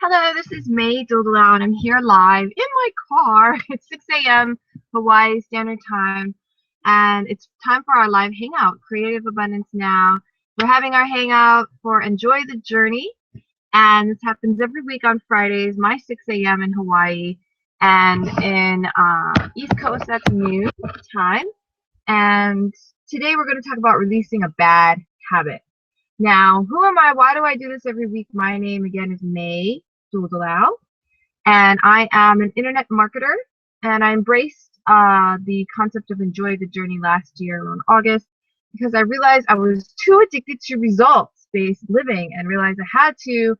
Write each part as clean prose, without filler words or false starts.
Hello, this is May Dildalao, and I'm here live in my car. It's 6 a.m. Hawaii Standard Time, and it's time for our live hangout, Creative Abundance Now. We're having our hangout for Enjoy the Journey, and this happens every week on Fridays, my 6 a.m. in Hawaii, and in East Coast, that's noon time. And today we're going to talk about releasing a bad habit. Now, who am I? Why do I do this every week? My name again is May Dildalao, and I am an internet marketer. And I embraced the concept of enjoy the journey last year around August because I realized I was too addicted to results-based living and realized I had to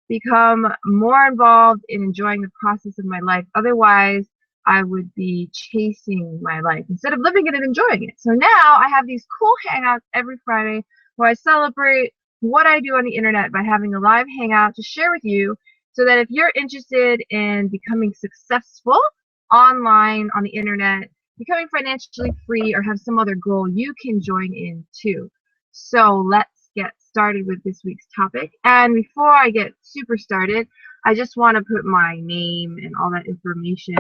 become more involved in enjoying the process of my life. Otherwise, I would be chasing my life instead of living it and enjoying it. So now I have these cool hangouts every Friday where I celebrate what I do on the internet by having a live hangout to share with you so that if you're interested in becoming successful online on the internet, becoming financially free, or have some other goal, you can join in too. So let's get started with this week's topic. And before I get super started, I just want to put my name and all that information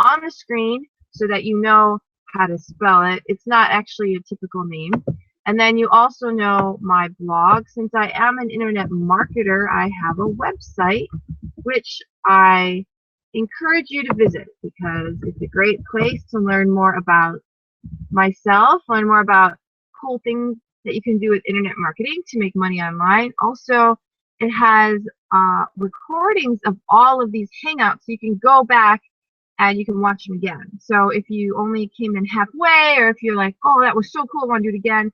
on the screen so that you know how to spell it. It's not actually a typical name. And then you also know my blog. Since I am an internet marketer, I have a website which I encourage you to visit because it's a great place to learn more about myself, learn more about cool things that you can do with internet marketing to make money online. Also, it has recordings of all of these hangouts, so you can go back and you can watch them again. So if you only came in halfway, or if you're like, oh, that was so cool, I want to do it again,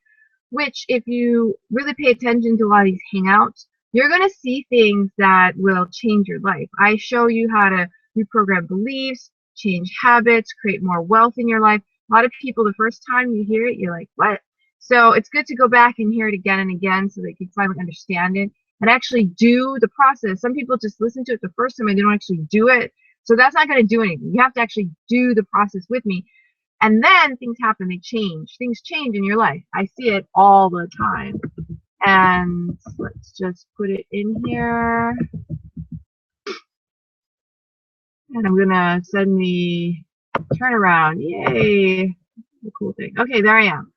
which if you really pay attention to a lot of these hangouts, you're going to see things that will change your life. I show you how to reprogram beliefs, change habits, create more wealth in your life. A lot of people, the first time you hear it, you're like, what? So it's good to go back and hear it again and again so that you can finally understand it and actually do the process. Some people just listen to it the first time and they don't actually do it. So that's not going to do anything. You have to actually do the process with me. And then things happen, they change. Things change in your life. I see it all the time. And let's just put it in here. And I'm going to send the turnaround. Yay. The cool thing. Okay, there I am.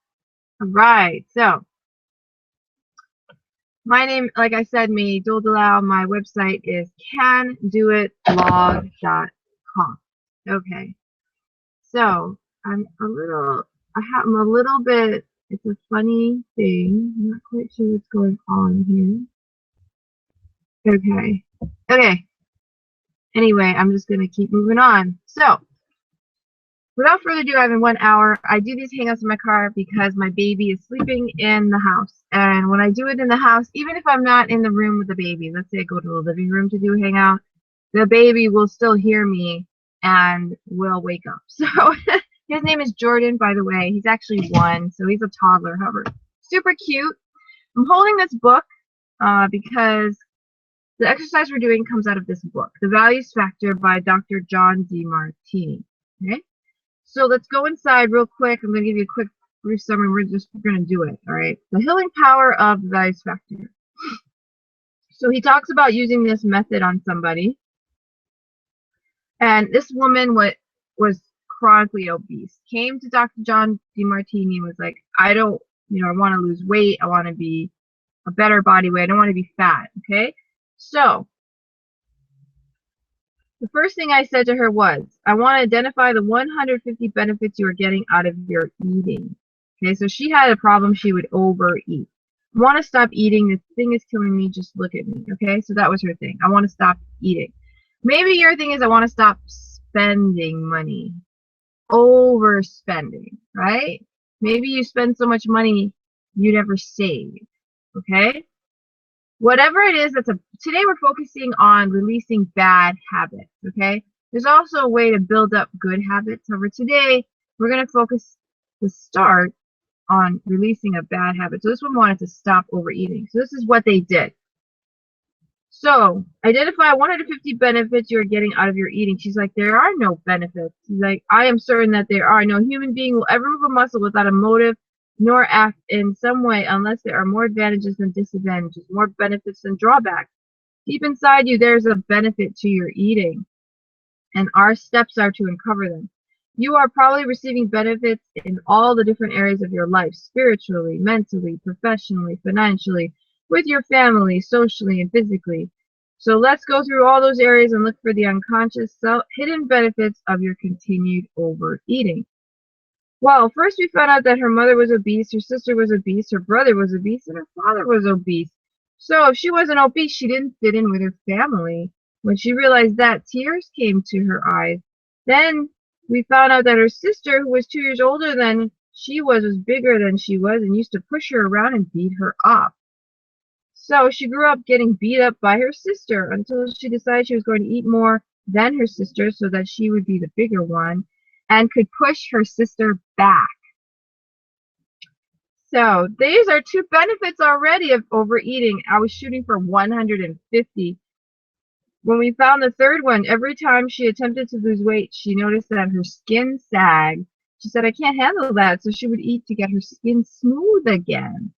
All right. So my name, like I said, May Dildalao. My website is candoitblog.com. Okay. So I'm a little bit, it's a funny thing. I'm not quite sure what's going on here. Okay. Okay. Anyway, I'm just going to keep moving on. So without further ado, I have in 1 hour. I do these hangouts in my car because my baby is sleeping in the house. And when I do it in the house, even if I'm not in the room with the baby, let's say I go to the living room to do a hangout, the baby will still hear me and will wake up. So his name is Jordan, by the way. He's actually 1, so he's a toddler. However, super cute. I'm holding this book because the exercise we're doing comes out of this book, The Values Factor by Dr. John DeMartini. Okay, so let's go inside real quick. I'm going to give you a quick brief summary. We're going to do it. All right, the healing power of the Values Factor. So he talks about using this method on somebody, and this woman was chronically obese, came to Dr. John DeMartini, was like, I don't, I want to lose weight. I want to be a better body weight. I don't want to be fat. Okay. So the first thing I said to her was, I want to identify the 150 benefits you are getting out of your eating. Okay. So she had a problem. She would overeat. I want to stop eating. This thing is killing me. Just look at me. Okay. So that was her thing. I want to stop eating. Maybe your thing is I want to stop spending money. Overspending, right? Maybe you spend so much money you never save. Okay, whatever it is, today we're focusing on releasing bad habits. Okay, there's also a way to build up good habits. However, today we're going to focus the start on releasing a bad habit. So this one wanted to stop overeating. So this is what they did. So identify 150 benefits you're getting out of your eating. She's like, there are no benefits. She's like, I am certain that there are. No human being will ever move a muscle without a motive nor act in some way unless there are more advantages than disadvantages, more benefits than drawbacks. Deep inside you, there's a benefit to your eating, and our steps are to uncover them. You are probably receiving benefits in all the different areas of your life, spiritually, mentally, professionally, financially, with your family, socially, and physically. So let's go through all those areas and look for the unconscious, hidden benefits of your continued overeating. Well, first we found out that her mother was obese, her sister was obese, her brother was obese, and her father was obese. So if she wasn't obese, she didn't fit in with her family. When she realized that, tears came to her eyes. Then we found out that her sister, who was 2 years older than she was bigger than she was and used to push her around and beat her up. So she grew up getting beat up by her sister until she decided she was going to eat more than her sister so that she would be the bigger one and could push her sister back. So these are 2 benefits already of overeating. I was shooting for 150. When we found the third one, every time she attempted to lose weight, she noticed that her skin sagged. She said, I can't handle that, so she would eat to get her skin smooth again.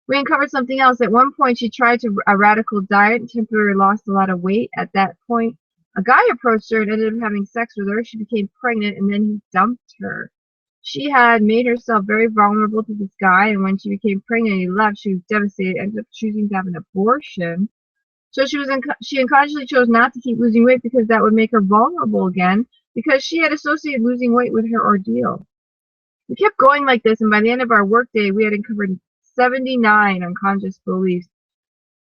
We uncovered something else. At one point, she tried a radical diet and temporarily lost a lot of weight. At that point, a guy approached her and ended up having sex with her. She became pregnant, and then he dumped her. She had made herself very vulnerable to this guy, and when she became pregnant and he left, she was devastated, ended up choosing to have an abortion. So she unconsciously chose not to keep losing weight because that would make her vulnerable again, because she had associated losing weight with her ordeal. We kept going like this, and by the end of our workday, we had uncovered 79 unconscious beliefs,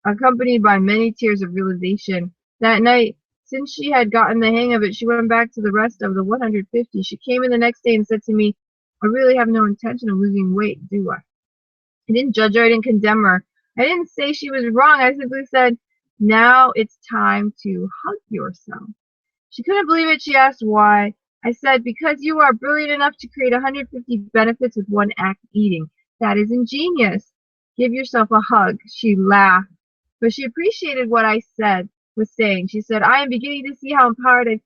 accompanied by many tears of realization. That night, since she had gotten the hang of it, she went back to the rest of the 150. She came in the next day and said to me, I really have no intention of losing weight, do I? I didn't judge her. I didn't condemn her. I didn't say she was wrong. I simply said, now it's time to hug yourself. She couldn't believe it. She asked why. I said, because you are brilliant enough to create 150 benefits with one act eating. That is ingenious. Give yourself a hug. She laughed, but she appreciated what I was saying. She said, I am beginning to see how empowered I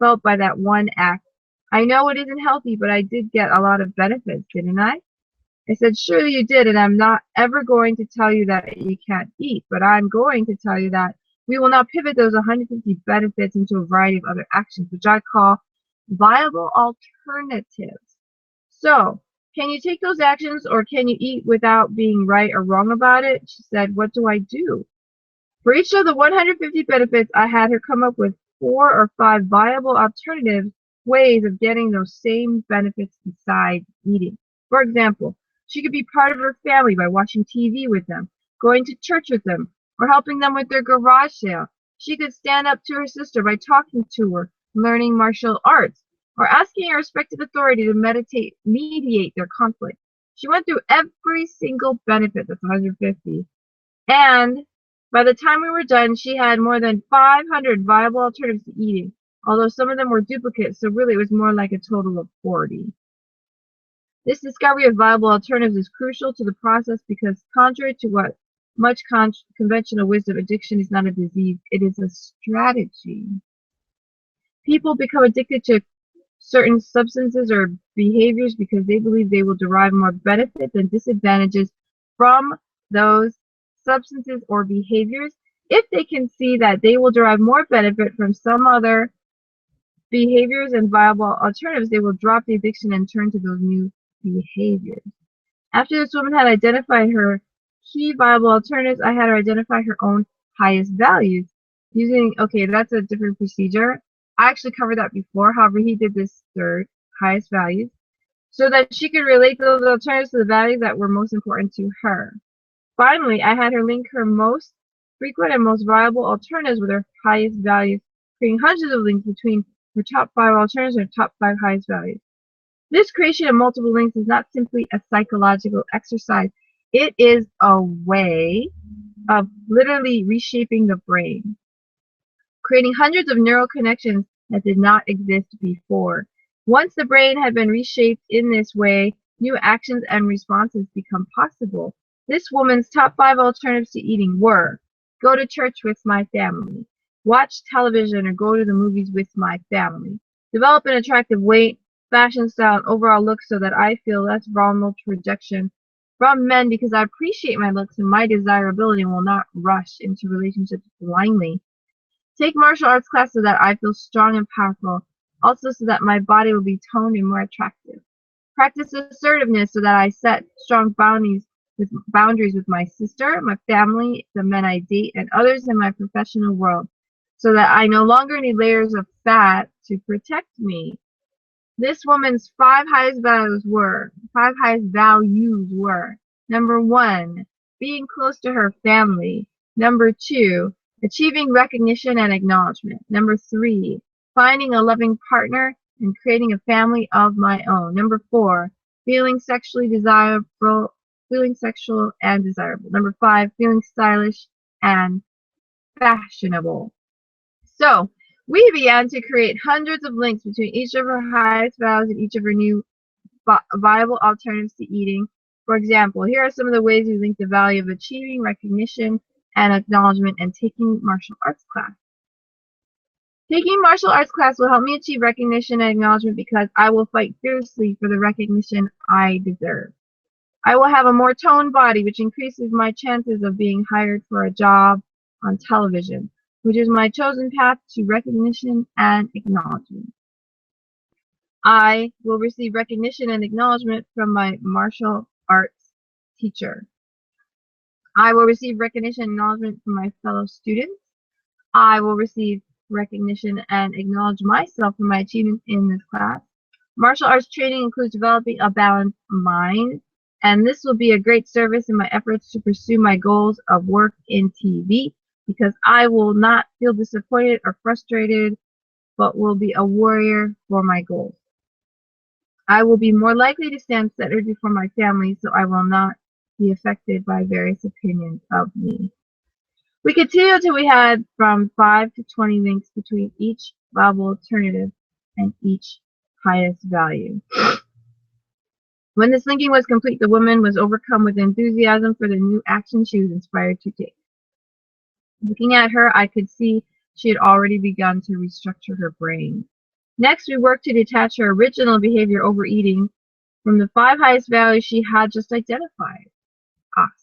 felt by that one act. I know it isn't healthy, but I did get a lot of benefits, didn't I? I said, surely you did, and I'm not ever going to tell you that you can't eat, but I'm going to tell you that we will now pivot those 150 benefits into a variety of other actions, which I call viable alternatives. So, can you take those actions, or can you eat without being right or wrong about it? She said, what do I do? For each of the 150 benefits, I had her come up with 4 or 5 viable alternative ways of getting those same benefits besides eating. For example, she could be part of her family by watching TV with them, going to church with them, or helping them with their garage sale. She could stand up to her sister by talking to her, learning martial arts, or asking a respected authority to mediate their conflict. She went through every single benefit, that's 150, and by the time we were done, she had more than 500 viable alternatives to eating, although some of them were duplicates, so really it was more like a total of 40. This discovery of viable alternatives is crucial to the process because, contrary to what much conventional wisdom, addiction is not a disease, it is a strategy. People become addicted to certain substances or behaviors because they believe they will derive more benefit than disadvantages from those substances or behaviors. If they can see that they will derive more benefit from some other behaviors and viable alternatives, they will drop the addiction and turn to those new behaviors. After this woman had identified her key viable alternatives, I had her identify her own highest values. Okay, that's a different procedure. I actually covered that before. However, he did this third, highest values, so that she could relate those alternatives to the values that were most important to her. Finally, I had her link her most frequent and most viable alternatives with her highest values, creating hundreds of links between her top 5 alternatives and her top 5 highest values. This creation of multiple links is not simply a psychological exercise. It is a way of literally reshaping the brain, creating hundreds of neural connections that did not exist before. Once the brain had been reshaped in this way, new actions and responses become possible. This woman's top 5 alternatives to eating were: go to church with my family, watch television or go to the movies with my family, develop an attractive weight, fashion style, and overall look so that I feel less vulnerable to rejection from men because I appreciate my looks and my desirability and will not rush into relationships blindly. Take martial arts class so that I feel strong and powerful, also so that my body will be toned and more attractive. Practice assertiveness so that I set strong boundaries with my sister, my family, the men I date, and others in my professional world, so that I no longer need layers of fat to protect me. This woman's five highest values were: number one, being close to her family; number two, achieving recognition and acknowledgement; number three, finding a loving partner and creating a family of my own; number four, feeling sexual and desirable; number five, feeling stylish and fashionable. So we began to create hundreds of links between each of her highest values and each of her new viable alternatives to eating. For example, here are some of the ways we link the value of achieving recognition and acknowledgement and taking martial arts class. Taking martial arts class will help me achieve recognition and acknowledgement because I will fight fiercely for the recognition I deserve. I will have a more toned body, which increases my chances of being hired for a job on television, which is my chosen path to recognition and acknowledgement. I will receive recognition and acknowledgement from my martial arts teacher. I will receive recognition and acknowledgement from my fellow students. I will receive recognition and acknowledge myself for my achievements in this class. Martial arts training includes developing a balanced mind, and this will be a great service in my efforts to pursue my goals of work in TV, because I will not feel disappointed or frustrated, but will be a warrior for my goals. I will be more likely to stand centered before my family, so I will not be affected by various opinions of me. We continued until we had from 5 to 20 links between each viable alternative and each highest value. When this linking was complete, the woman was overcome with enthusiasm for the new action she was inspired to take. Looking at her, I could see she had already begun to restructure her brain. Next, we worked to detach her original behavior, overeating, from the 5 highest values she had just identified.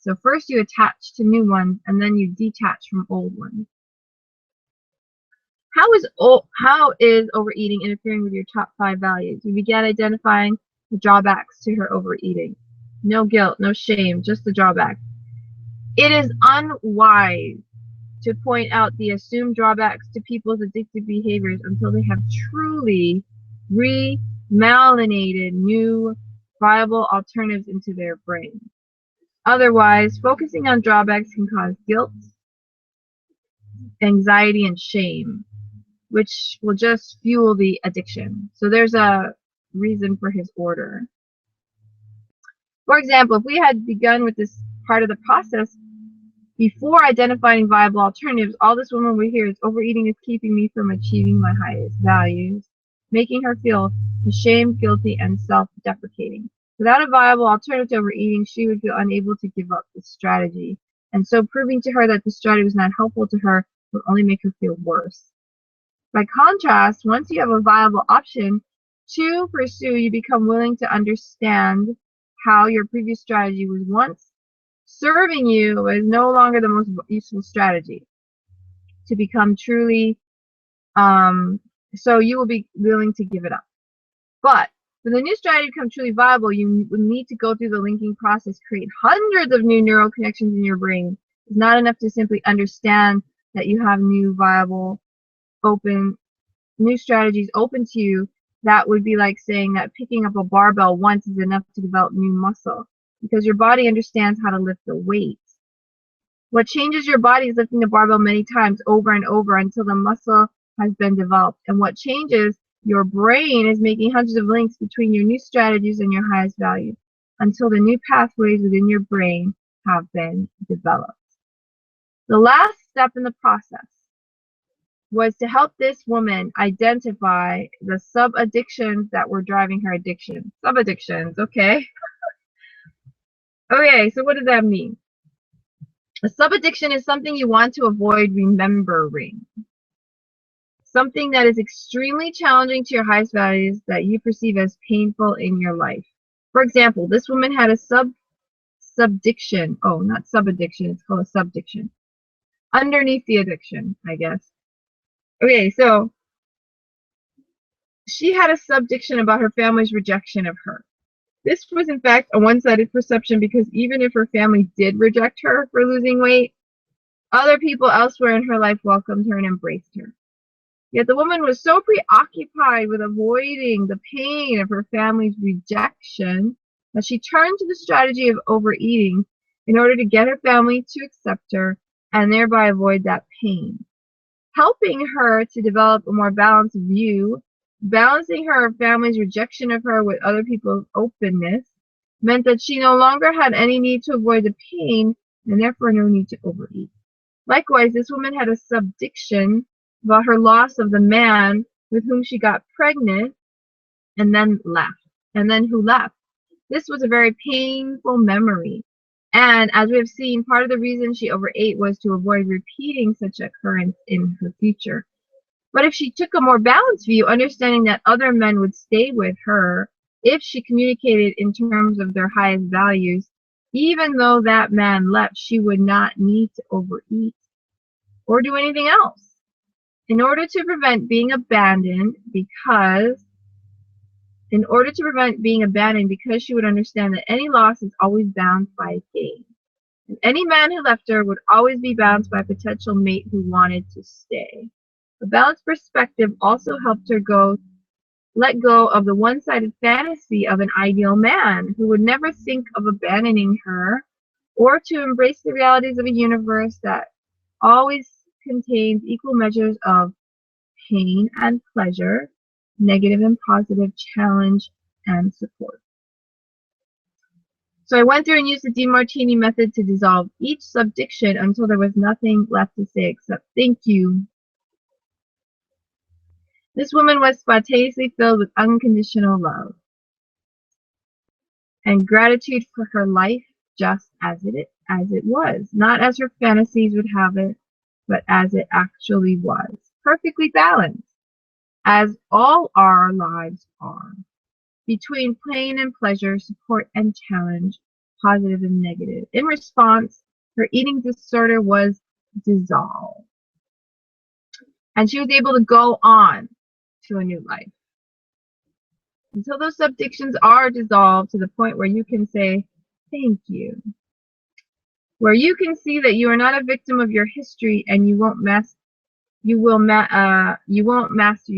So first you attach to new ones, and then you detach from old ones. How is overeating interfering with your top 5 values? We began identifying the drawbacks to her overeating. No guilt, no shame, just the drawbacks. It is unwise to point out the assumed drawbacks to people's addictive behaviors until they have truly remalinated new viable alternatives into their brain. Otherwise, focusing on drawbacks can cause guilt, anxiety, and shame, which will just fuel the addiction. So there's a reason for his order. For example, if we had begun with this part of the process before identifying viable alternatives, all this woman would hear is overeating is keeping me from achieving my highest values, making her feel ashamed, guilty, and self-deprecating. Without a viable alternative to overeating, she would feel unable to give up this strategy, and so proving to her that the strategy was not helpful to her would only make her feel worse. By contrast, once you have a viable option to pursue, you become willing to understand how your previous strategy was once serving you is no longer the most useful strategy to become truly, so you will be willing to give it up. But for the new strategy to become truly viable, you will need to go through the linking process, create hundreds of new neural connections in your brain. It's not enough to simply understand that you have new viable, new strategies open to you. That would be like saying that picking up a barbell once is enough to develop new muscle, because your body understands how to lift the weight. What changes your body is lifting the barbell many times over and over until the muscle has been developed. And what changes your brain is making hundreds of links between your new strategies and your highest values until the new pathways within your brain have been developed. The last step in the process was to help this woman identify the sub-addictions that were driving her addiction. Sub-addictions, okay. Okay, so what does that mean? A sub-addiction is something you want to avoid remembering. Something that is extremely challenging to your highest values that you perceive as painful in your life. For example, this woman had a subdiction. Oh, not subaddiction. It's called a subdiction. Underneath the addiction, I guess. Okay, so she had a subdiction about her family's rejection of her. This was, in fact, a one-sided perception because even if her family did reject her for losing weight, other people elsewhere in her life welcomed her and embraced her. Yet the woman was so preoccupied with avoiding the pain of her family's rejection that she turned to the strategy of overeating in order to get her family to accept her and thereby avoid that pain. Helping her to develop a more balanced view, balancing her family's rejection of her with other people's openness, meant that she no longer had any need to avoid the pain and therefore no need to overeat. Likewise, this woman had a subdiction about her loss of the man with whom she got pregnant and then who left. This was a very painful memory. And as we have seen, part of the reason she overate was to avoid repeating such occurrence in her future. But if she took a more balanced view, understanding that other men would stay with her if she communicated in terms of their highest values, even though that man left, she would not need to overeat or do anything else. In order to prevent being abandoned, because she would understand that any loss is always bound by gain. And any man who left her would always be bound by a potential mate who wanted to stay. A balanced perspective also helped her let go of the one-sided fantasy of an ideal man who would never think of abandoning her, or to embrace the realities of a universe that always contains equal measures of pain and pleasure, negative and positive, challenge and support. So I went through and used the DeMartini method to dissolve each subdiction until there was nothing left to say except thank you. This woman was spontaneously filled with unconditional love and gratitude for her life just as it was, not as her fantasies would have it, but as it actually was, perfectly balanced, as all our lives are, between pain and pleasure, support and challenge, positive and negative. In response, her eating disorder was dissolved, and she was able to go on to a new life. Until those subdictions are dissolved to the point where you can say, thank you. Where you can see that you are not a victim of your history and you won't master your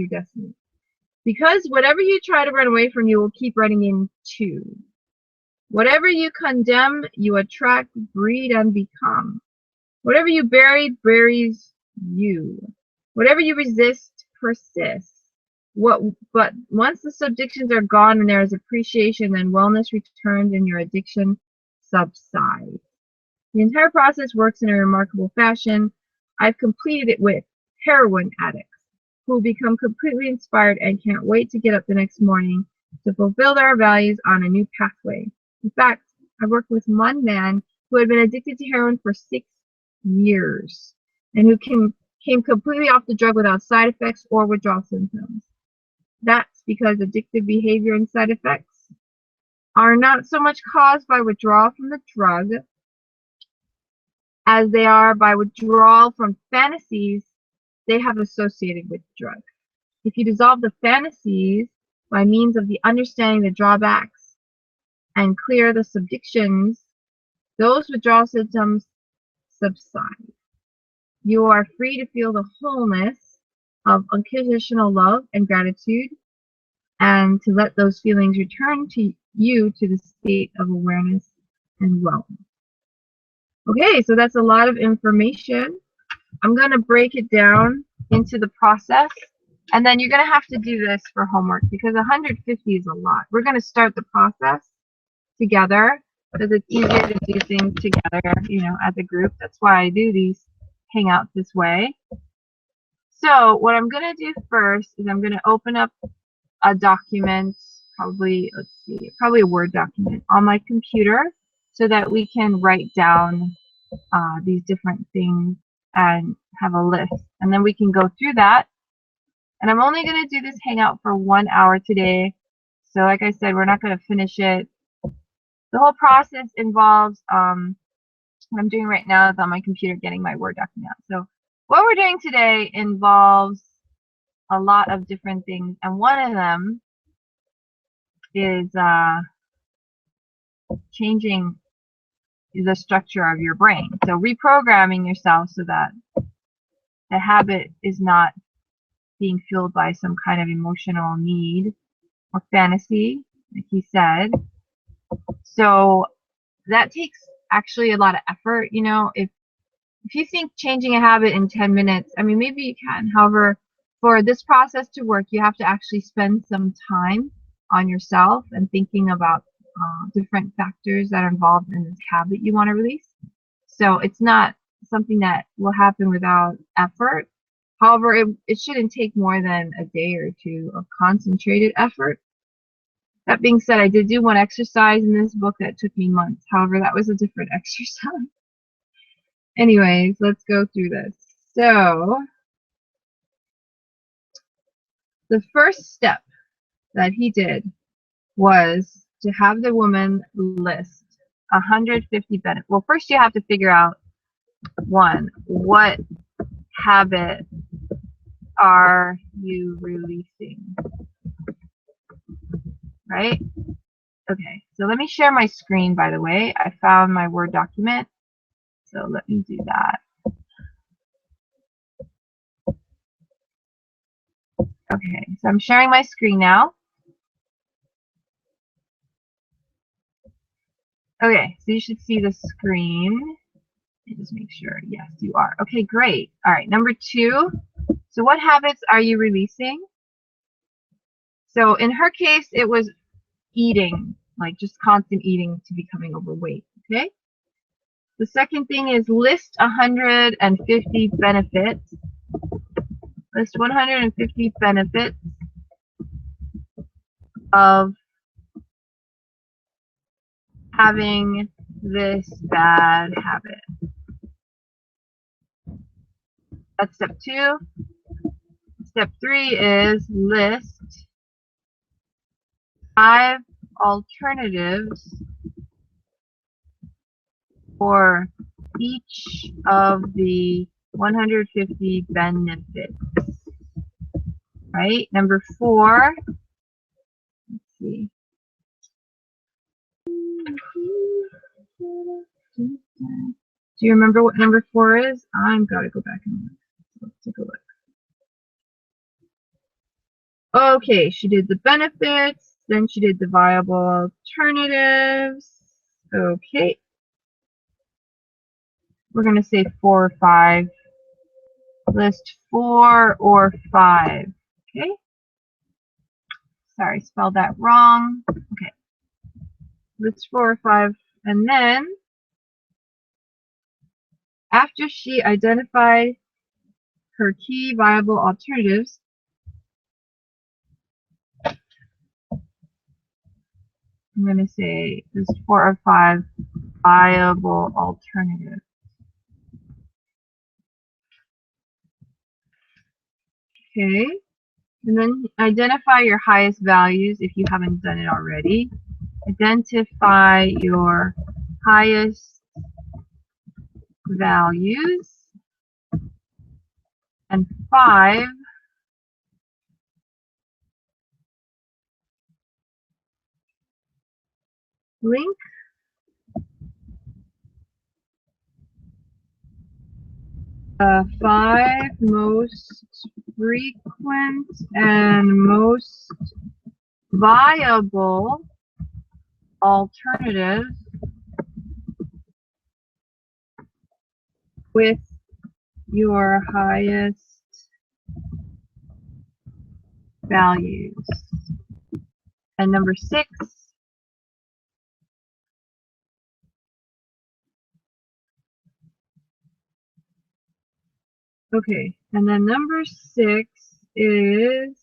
destiny. Because whatever you try to run away from, you will keep running into. Whatever you condemn, you attract, breed, and become. Whatever you bury, buries you. Whatever you resist, persists. But once the subdictions are gone and there is appreciation, then wellness returns and your addiction subsides. The entire process works in a remarkable fashion. I've completed it with heroin addicts who become completely inspired and can't wait to get up the next morning to fulfill their values on a new pathway. In fact, I worked with one man who had been addicted to heroin for 6 years and who came completely off the drug without side effects or withdrawal symptoms. That's because addictive behavior and side effects are not so much caused by withdrawal from the drug as they are by withdrawal from fantasies they have associated with the drug. If you dissolve the fantasies by means of the understanding the drawbacks and clear the subdictions, those withdrawal symptoms subside. You are free to feel the wholeness of unconditional love and gratitude, and to let those feelings return to you to the state of awareness and wellness. Okay, so that's a lot of information. I'm going to break it down into the process, and then you're going to have to do this for homework because 150 is a lot. We're going to start the process together because it's easier to do things together, as a group. That's why I do these hangouts this way. So what I'm going to do first is I'm going to open up a document, probably a Word document on my computer so that we can write down these different things and have a list. And then we can go through that. And I'm only going to do this hangout for 1 hour today. So like I said, we're not going to finish it The whole process involves what I'm doing right now is on my computer getting my Word document out. So what we're doing today involves a lot of different things, and one of them is changing the structure of your brain. So reprogramming yourself so that the habit is not being fueled by some kind of emotional need or fantasy, like he said. So that takes actually a lot of effort. You know, if you think changing a habit in 10 minutes, I mean, maybe you can. However, for this process to work, you have to actually spend some time on yourself and thinking about different factors that are involved in this habit you want to release. So it's not something that will happen without effort. However, it shouldn't take more than a day or two of concentrated effort. That being said, I did do one exercise in this book that took me months. However, that was a different exercise. Anyways, let's go through this. So, the first step that he did was to have the woman list 150 benefits. Well, first you have to figure out, one, what habit are you releasing? Right? Okay, so let me share my screen, by the way. I found my Word document, so let me do that. Okay, so I'm sharing my screen now. Okay, so you should see the screen. Let me just make sure. Yes, you are. Okay, great. All right, number 2. So what habits are you releasing? So in her case, it was eating, like just constant eating to becoming overweight. Okay. The second thing is list 150 benefits. List 150 benefits of having this bad habit. That's step 2. Step 3 is list 5 alternatives for each of the 150 benefits. Right? Number 4. Let's see. Do you remember what number 4 is? I've got to go back and look. Let's take a look. Okay, she did the benefits, then she did the viable alternatives. Okay. We're going to say 4 or 5. List 4 or 5. Okay. Sorry, spelled that wrong. Okay. List 4 or 5. And then, after she identified her key viable alternatives, I'm going to say list 4 or 5 viable alternatives. Okay. And then identify your highest values if you haven't done it already. Identify your highest values. And 5, link the 5 most frequent and most viable alternatives with your highest values. And number 6, okay, and then number 6 is,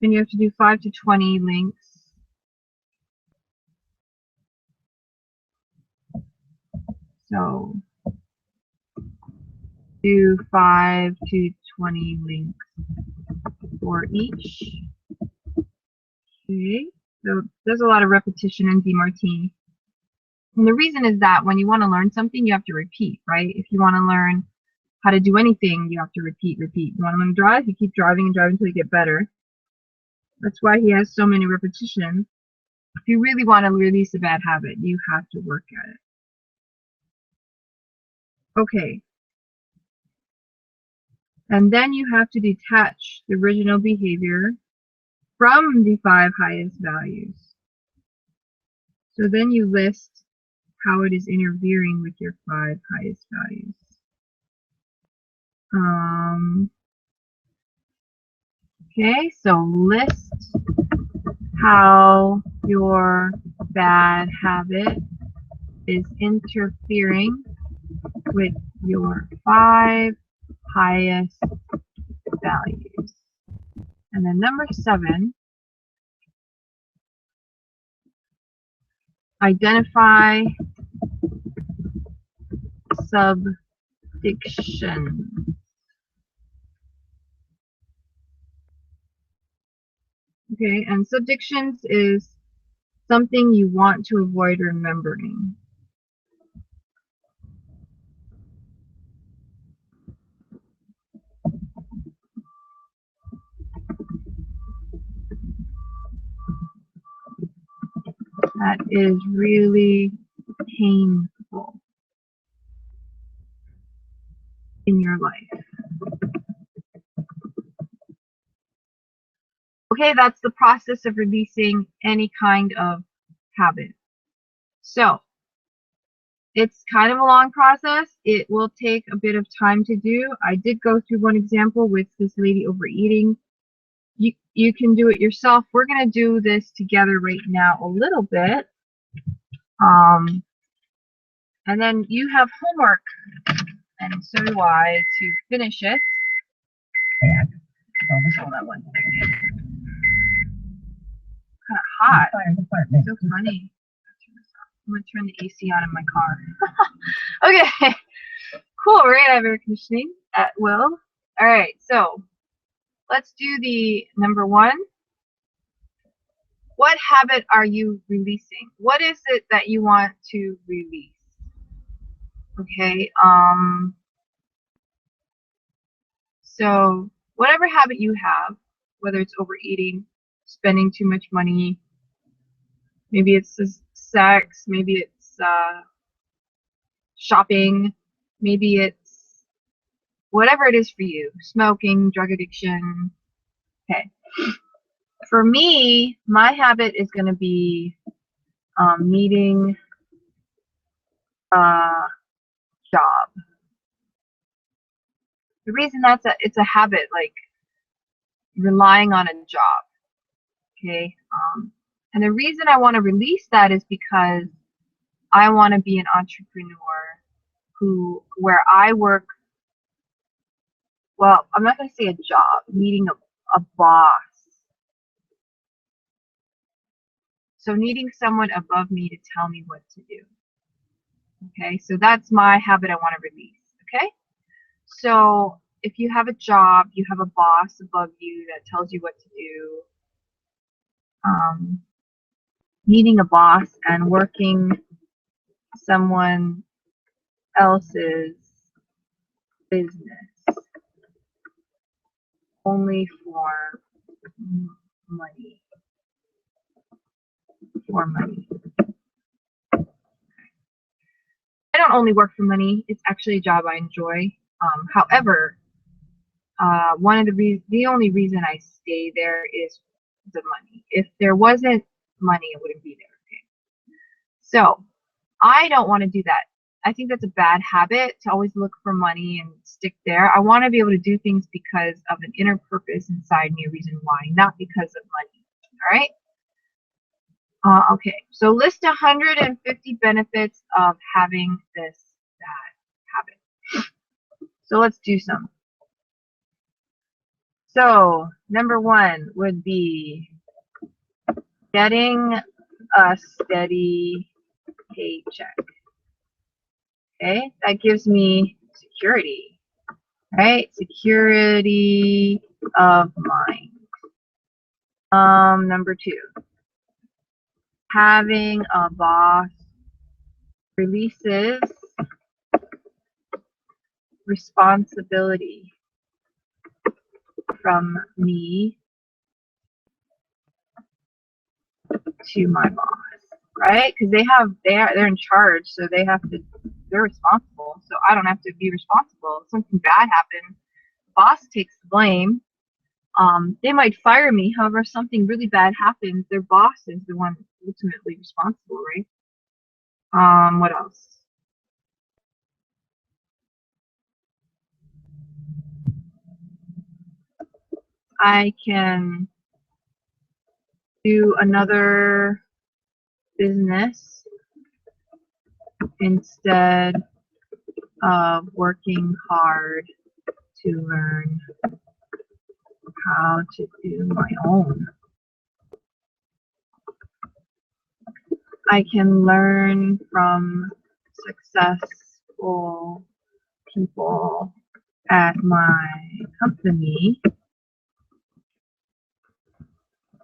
and you have to do 5 to 20 links. So do 5 to 20 links. for each. Okay, so there's a lot of repetition in DMARTine. And the reason is that when you want to learn something, you have to repeat, right? If you want to learn how to do anything, you have to repeat. You want to learn to drive, you keep driving and driving until you get better. That's why he has so many repetitions. If you really want to release a bad habit, you have to work at it. Okay. And then you have to detach the original behavior from the 5 highest values. So then you list how it is interfering with your 5 highest values. Okay, so list how your bad habit is interfering with your 5 highest values. And then number 7, identify subdiction. Okay, and subdictions is something you want to avoid remembering. That is really painful in your life. Okay, that's the process of releasing any kind of habit. So, it's kind of a long process. It will take a bit of time to do. I did go through one example with this lady overeating. You can do it yourself. We're going to do this together right now a little bit. And then you have homework, and so do I, to finish it. Hold on one second. Kind of hot. So funny. I'm going to turn the AC on in my car. Okay. Cool. We're going to have air conditioning at will. All right. So let's do the number 1. What habit are you releasing? What is it that you want to release? Okay. So whatever habit you have, whether it's overeating, spending too much money, maybe it's sex, maybe it's shopping, maybe it's whatever it is for you, smoking, drug addiction. Okay. For me, my habit is going to be needing a job. The reason it's a habit, like relying on a job. Okay. And the reason I want to release that is because I want to be an entrepreneur where I work. Well, I'm not going to say a job, needing a boss. So needing someone above me to tell me what to do. Okay, so that's my habit I want to release. Okay, so if you have a job, you have a boss above you that tells you what to do. Needing a boss and working someone else's business only for money. I don't only work for money. It's actually a job I enjoy. However, the only reason I stay there is the money. If there wasn't money, I wouldn't be there. Okay? So I don't want to do that. I think that's a bad habit to always look for money and stick there. I want to be able to do things because of an inner purpose inside me, a reason why, not because of money. All right? Okay, so list 150 benefits of having this bad habit. So let's do some. So number 1 would be getting a steady paycheck. Okay, that gives me security, right? Security of mind. Number 2, having a boss releases responsibility from me to my boss, right? Because they're in charge, so they're responsible. So I don't have to be responsible. If something bad happens, boss takes the blame. They might fire me. However, if something really bad happens, their boss is the one ultimately responsible, right? What else? I can do another business instead of working hard to learn how to do my own. I can learn from successful people at my company.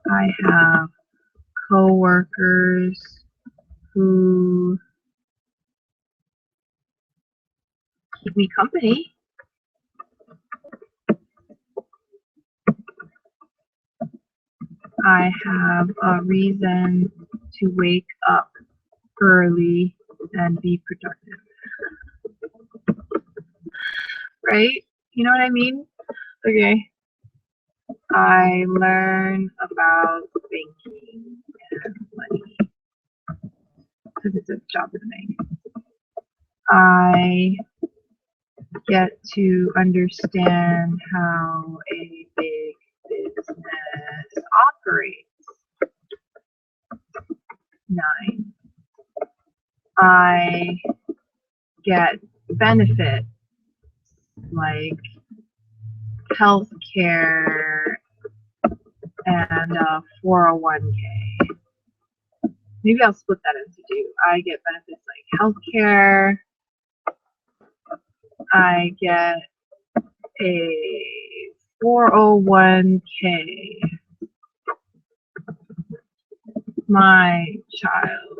I have coworkers who keep me company. I have a reason to wake up early and be productive. Right? You know what I mean? Okay. I learn about banking and money because it's a job that I make. I get to understand how a big business operates. 9. I get benefits like health care and 401k. Maybe I'll split that into 2. I get benefits like health care. I get a 401k. My child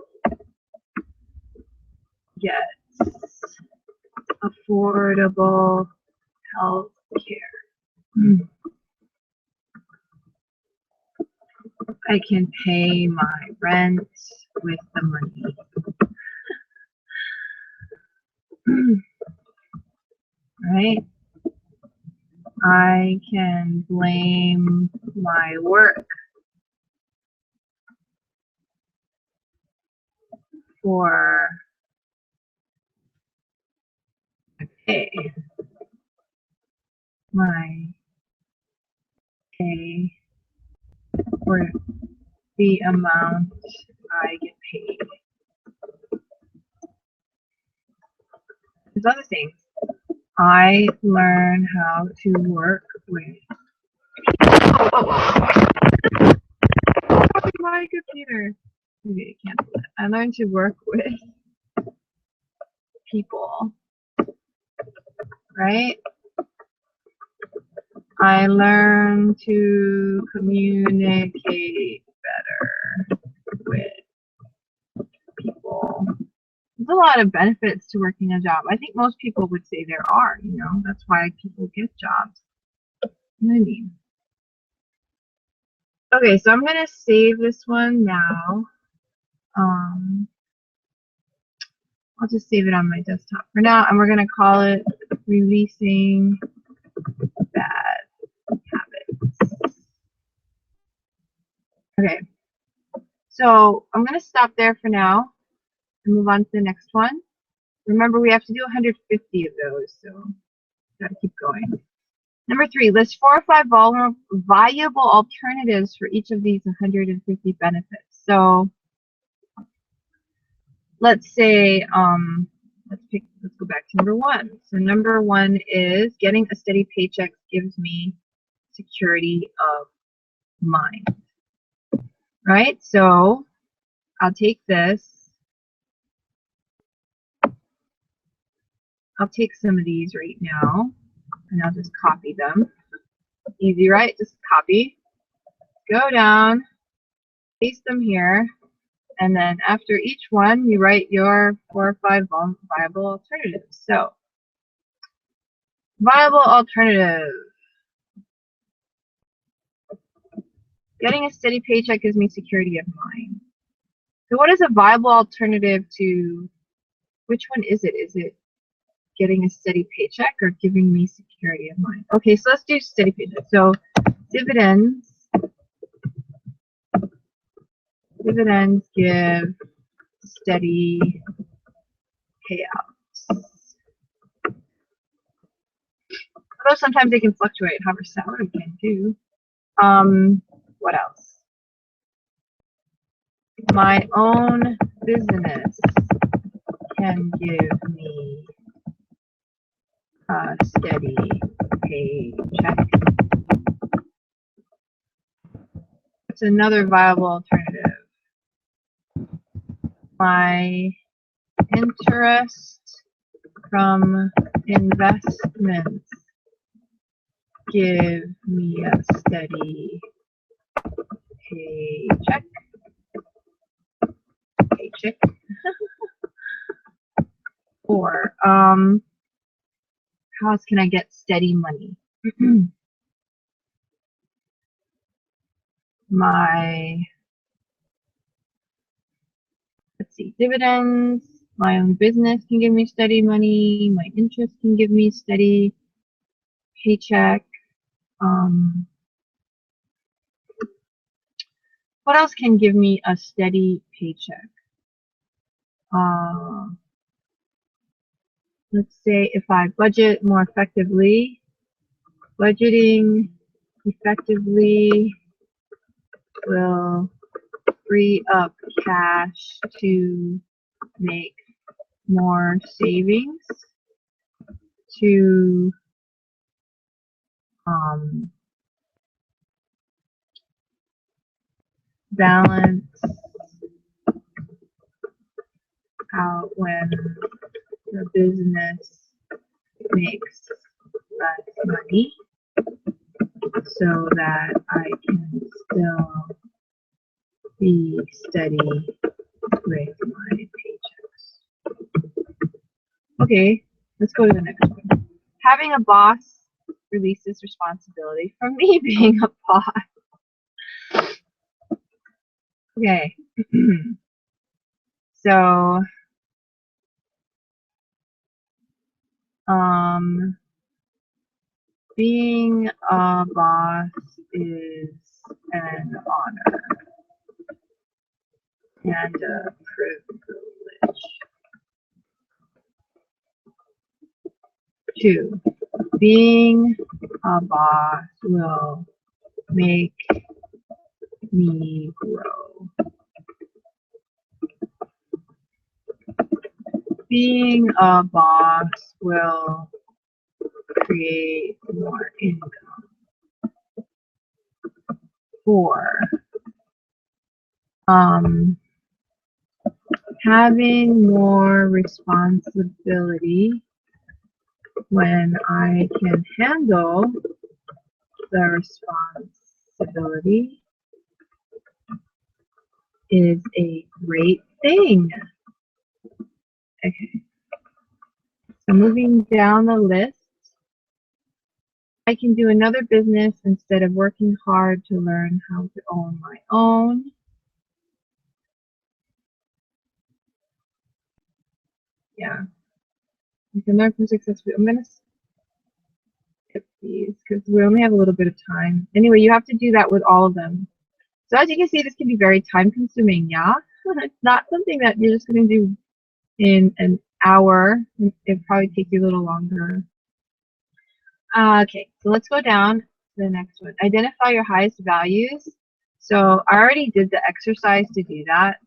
gets affordable health care. I can pay my rent with the money. Right? I can blame my work for pay. My pay for the amount I get paid. There's other things. I learn how to work with my computer. Okay, cancel it. I learn to work with people, right? I learn to communicate better with people. There's a lot of benefits to working a job. I think most people would say there are, you know, that's why people get jobs. You know what I mean? Okay, so I'm gonna save this one now. I'll just save it on my desktop for now, and we're gonna call it releasing bad habits. Okay, so I'm gonna stop there for now and move on to the next one. Remember, we have to do 150 of those, so gotta keep going. Number 3, list 4 or 5 viable alternatives for each of these 150 benefits. So let's say, let's go back to number 1. So number 1 is getting a steady paycheck gives me security of mind. Right? So I'll take this. I'll take some of these right now, and I'll just copy them. Easy, right? Just copy. go down, paste them here, and then after each one, you write your 4 or 5 viable alternatives. So, viable alternative. Getting a steady paycheck gives me security of mind. So what is a viable alternative to, which one is it? Is it getting a steady paycheck or giving me security of mind? Okay, so let's do steady paycheck. So dividends give steady payouts. Although sometimes they can fluctuate, however salary can too. What else? My own business can give me a steady paycheck. It's another viable alternative. My interest from investments give me a steady paycheck. Or how else can I get steady money? Let's see, dividends, my own business can give me steady money, my interest can give me steady paycheck. What else can give me a steady paycheck? Let's say if I budget more effectively, budgeting effectively will free up cash to make more savings, to balance out when the business makes less money so that I can still be steady with my paychecks. Okay, let's go to the next one. Having a boss releases responsibility from me being a boss. Okay. So, being a boss is an honor and a privilege. 2, being a boss will make me grow. Being a boss will create more income. 4, having more responsibility when I can handle the responsibility is a great thing. Okay. So moving down the list, I can do another business instead of working hard to learn how to own my own. Yeah. You can learn from success. I'm going to skip these because we only have a little bit of time. Anyway, you have to do that with all of them. So as you can see, this can be very time consuming, yeah? It's not something that you're just going to do in an hour. It'll probably take you a little longer. Okay, so let's go down to the next one. Identify your highest values. So I already did the exercise to do that.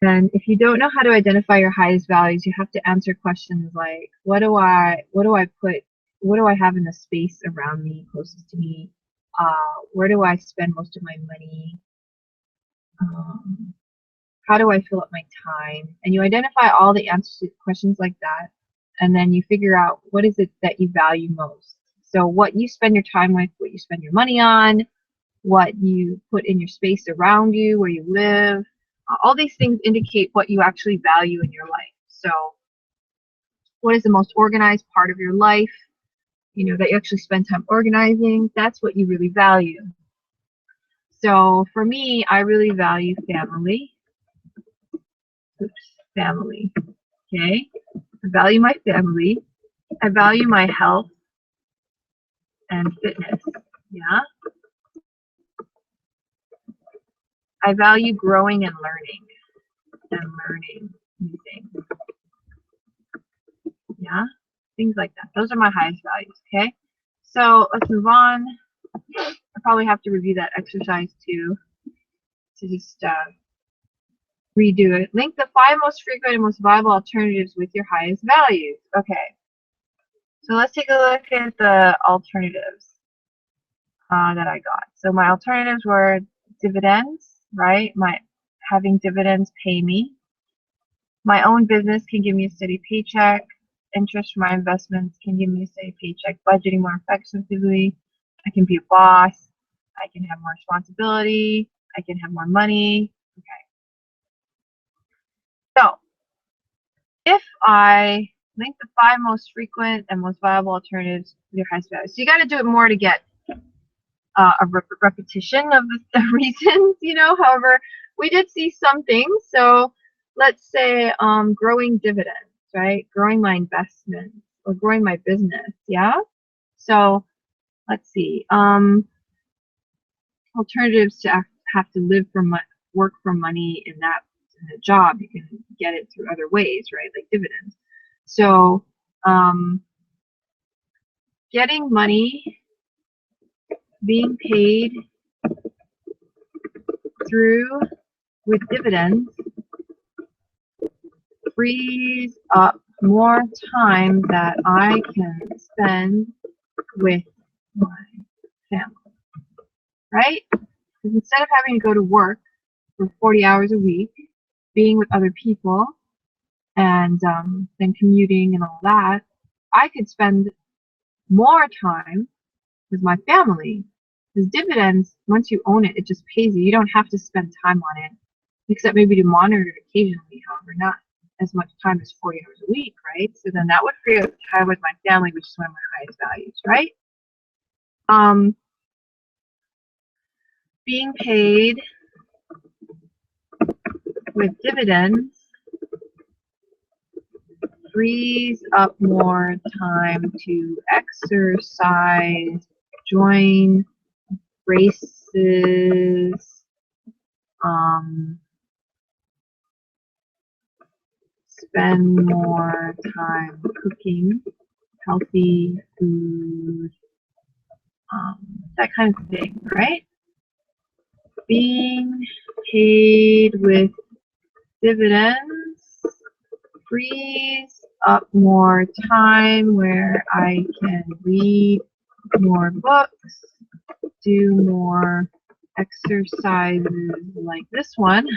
And if you don't know how to identify your highest values, you have to answer questions like, what do I have in the space around me, closest to me? Where do I spend most of my money? How do I fill up my time? And you identify all the answers to questions like that, and then you figure out what is it that you value most. So what you spend your time with, what you spend your money on, what you put in your space around you, where you live, all these things indicate what you actually value in your life. So what is the most organized part of your life, that you actually spend time organizing? That's what you really value. So for me, I really value family. Family. Okay? I value my family. I value my health and fitness. Yeah? I value growing and learning new things. Yeah? Things like that. Those are my highest values. Okay? So let's move on. I probably have to review that exercise too, to just redo it. Link the 5 most frequent and most viable alternatives with your highest values. Okay, so let's take a look at the alternatives that I got. So my alternatives were dividends, right? Having dividends pay me. My own business can give me a steady paycheck. Interest from my investments can give me a steady paycheck. Budgeting more effectively. I can be a boss. I can have more responsibility. I can have more money. Okay. So, if I link the 5 most frequent and most viable alternatives with your highest value. So you got to do it more to get a repetition of the reasons, However, we did see some things. So let's say growing dividends, right? Growing my investments or growing my business, yeah? So let's see. Alternatives to have to live from work for money in a job. You can get it through other ways, right? Like dividends. So getting money, being paid with dividends frees up more time that I can spend with my family, right? Because instead of having to go to work for 40 hours a week, being with other people, and then commuting and all that, I could spend more time with my family. Because dividends, once you own it, it just pays you. You don't have to spend time on it, except maybe to monitor it occasionally, however, not as much time as 40 hours a week, right? So then that would free up time with my family, which is one of my highest values, right? Being paid with dividends frees up more time to exercise, join races, spend more time cooking healthy food, that kind of thing, right? Being paid with dividends frees up more time where I can read more books, do more exercises like this one,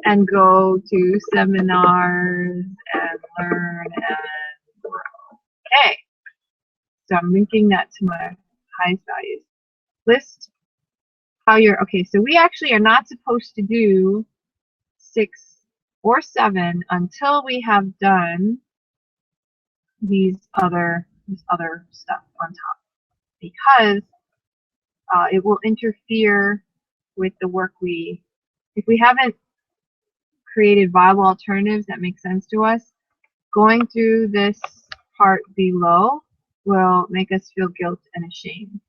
and go to seminars and learn and grow. Okay, so I'm linking that to my highest values. List how you're, okay, so we actually are not supposed to do 6 or 7 until we have done these other stuff on top, because it will interfere with the work if we haven't created viable alternatives that make sense to us, going through this part below will make us feel guilt and ashamed.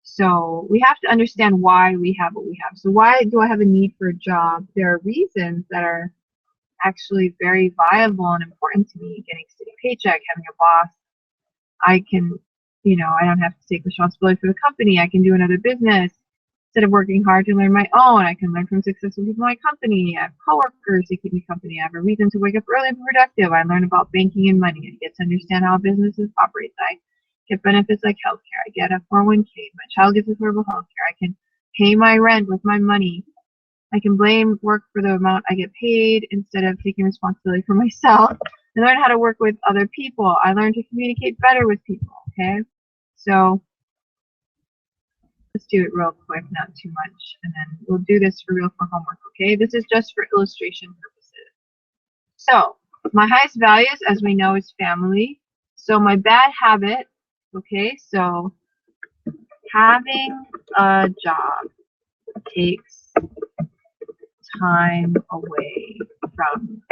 So we have to understand why we have what we have. So why do I have a need for a job? There are reasons that are actually very viable and important to me. Getting a steady paycheck, having a boss. I can, I don't have to take responsibility for the company. I can do another business. Instead of working hard to learn my own, I can learn from successful people in my company. I have coworkers that keep me company. I have a reason to wake up early and be productive. I learn about banking and money. I get to understand how businesses operate. I get benefits like healthcare. I get a 401k. My child gets affordable healthcare. I can pay my rent with my money. I can blame work for the amount I get paid instead of taking responsibility for myself. I learned how to work with other people. I learned to communicate better with people, okay? So let's do it real quick, not too much, and then we'll do this for real for homework, okay? This is just for illustration purposes. So my highest values, as we know, is family. So my bad habit, okay, so having a job takes time away from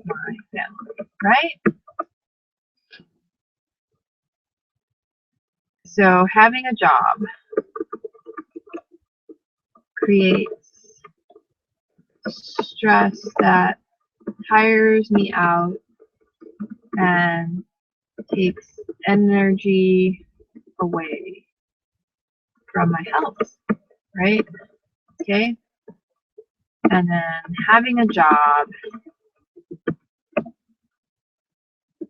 my family, right? So having a job creates stress that tires me out and takes energy away from my health, right? Okay? And then having a job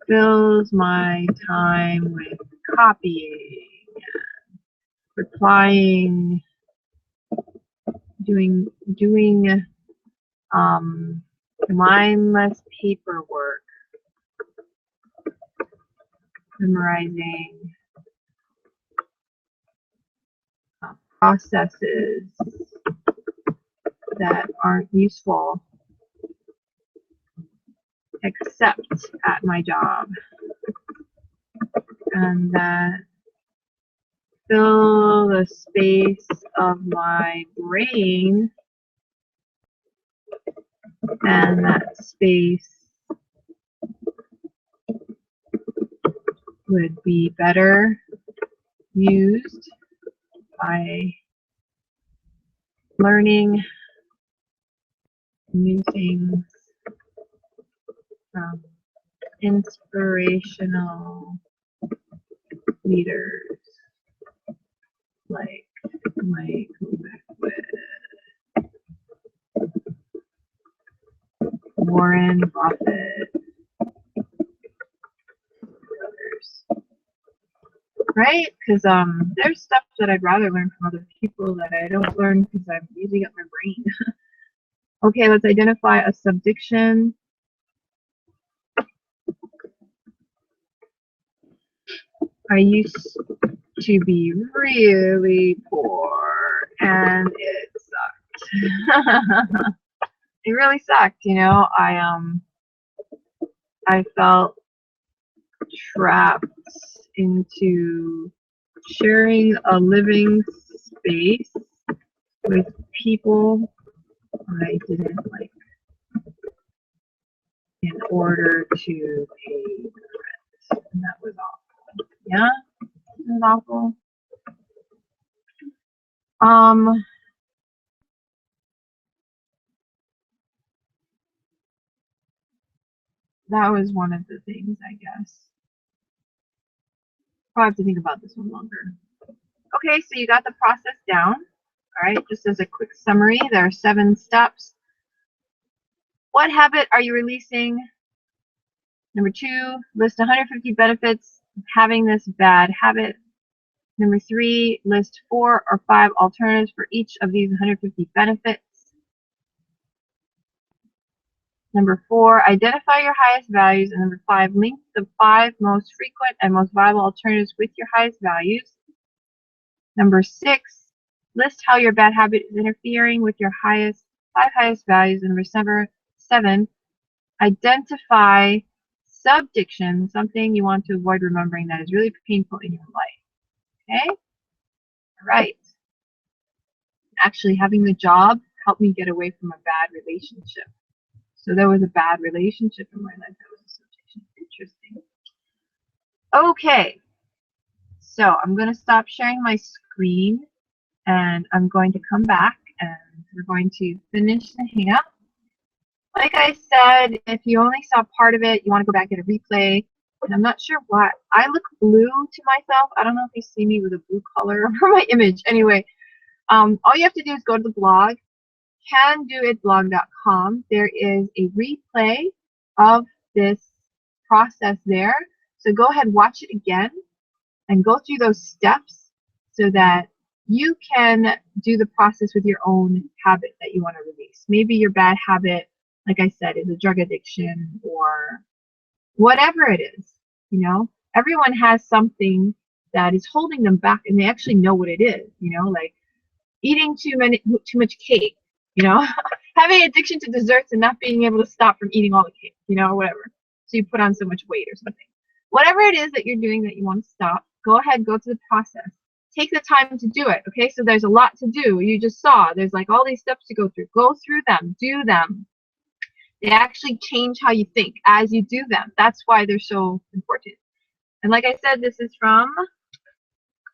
fills my time with copying, replying, doing mindless paperwork, memorizing processes that aren't useful except at my job, and that fill the space of my brain, and that space would be better used by learning new things from inspirational leaders like Mike Warren Buffett, others, right? Because there's stuff that I'd rather learn from other people that I don't learn because I'm using up my brain. Okay, let's identify a subdiction. I used to be really poor, and it sucked. It really sucked, you know. I felt trapped into sharing a living space with people I didn't like in order to pay the rent. And that was awful. Yeah, it was awful. That was one of the things, I guess. Probably have to think about this one longer. Okay, so you got the process down. All right, just as a quick summary, there are 7 steps. What habit are you releasing? Number 2, list 150 benefits of having this bad habit. Number 3, list 4 or 5 alternatives for each of these 150 benefits. Number 4, identify your highest values. And number 5, link the 5 most frequent and most viable alternatives with your highest values. Number 6, list how your bad habit is interfering with your 5 highest values. And number 7, identify subdiction, something you want to avoid remembering that is really painful in your life. Okay? All right. Actually, having the job helped me get away from a bad relationship. So there was a bad relationship in my life that was a subdiction. Interesting. Okay. So I'm going to stop sharing my screen, and I'm going to come back, and we're going to finish the hangout. Like I said, if you only saw part of it, you want to go back and get a replay. And I'm not sure why. I look blue to myself. I don't know if you see me with a blue color for my image. Anyway, all you have to do is go to the blog, candoitblog.com. There is a replay of this process there. So go ahead, watch it again, and go through those steps so that you can do the process with your own habit that you want to release. Maybe your bad habit, like I said, is a drug addiction, or whatever it is, you know, everyone has something that is holding them back, and they actually know what it is, you know, like eating too much cake, you know, having addiction to desserts and not being able to stop from eating all the cake, you know, or whatever. So you put on so much weight or something. Whatever it is that you're doing that you want to stop, go ahead, go through the process. Take the time to do it, okay? So there's a lot to do. You just saw there's like all these steps to go through. Go through them, do them. They actually change how you think as you do them. That's why they're so important. And like I said, this is from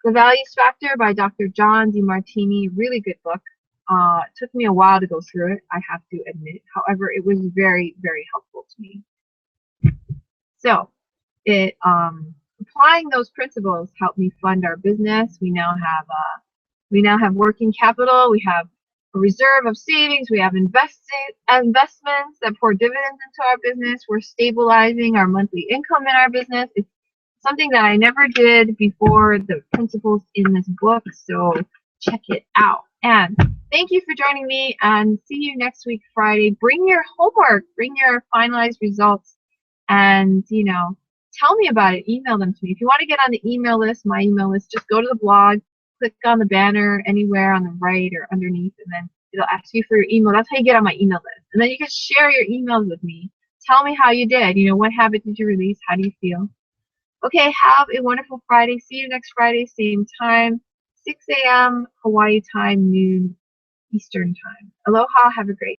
The Values Factor by Dr. John DeMartini. Really good book. It took me a while to go through it, I have to admit. However, it was very, very helpful to me. So, applying those principles helped me fund our business. We now have working capital. We have a reserve of savings. We have investments that pour dividends into our business. We're stabilizing our monthly income in our business. It's something that I never did before the principles in this book. So check it out. And thank you for joining me, and see you next week, Friday. Bring your homework, bring your finalized results, and, you know, tell me about it. Email them to me. If you want to get on the email list, my email list, just go to the blog, click on the banner anywhere on the right or underneath, and then it'll ask you for your email. That's how you get on my email list. And then you can share your emails with me. Tell me how you did. You know, what habit did you release? How do you feel? Okay, have a wonderful Friday. See you next Friday, same time, 6 a.m. Hawaii time, noon Eastern time. Aloha. Have a great